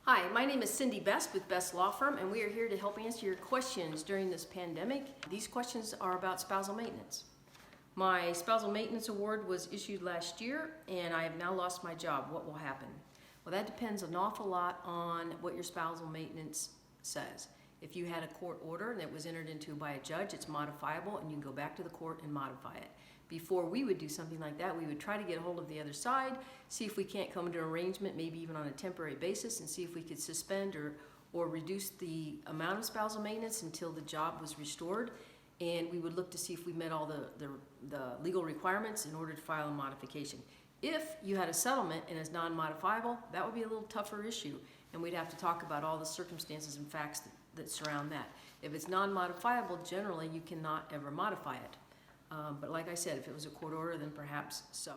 Hi, my name is Cindy Best with Best Law Firm, and we are here to help answer your questions during this pandemic. These questions are about spousal maintenance. My spousal maintenance award was issued last year, and I have now lost my job. What will happen? Well, that depends an awful lot on what your spousal maintenance says. If you had a court order that was entered into by a judge, it's modifiable, and you can go back to the court and modify it. Before we would do something like that, we would try to get a hold of the other side, see if we can't come to an arrangement, maybe even on a temporary basis, and see if we could suspend or reduce the amount of spousal maintenance until the job was restored. And we would look to see if we met all the legal requirements in order to file a modification. If you had a settlement and it's non-modifiable, that would be a little tougher issue, and we'd have to talk about all the circumstances and facts that surround that. If it's non-modifiable, generally you cannot ever modify it. But like I said, if it was a court order, then perhaps so.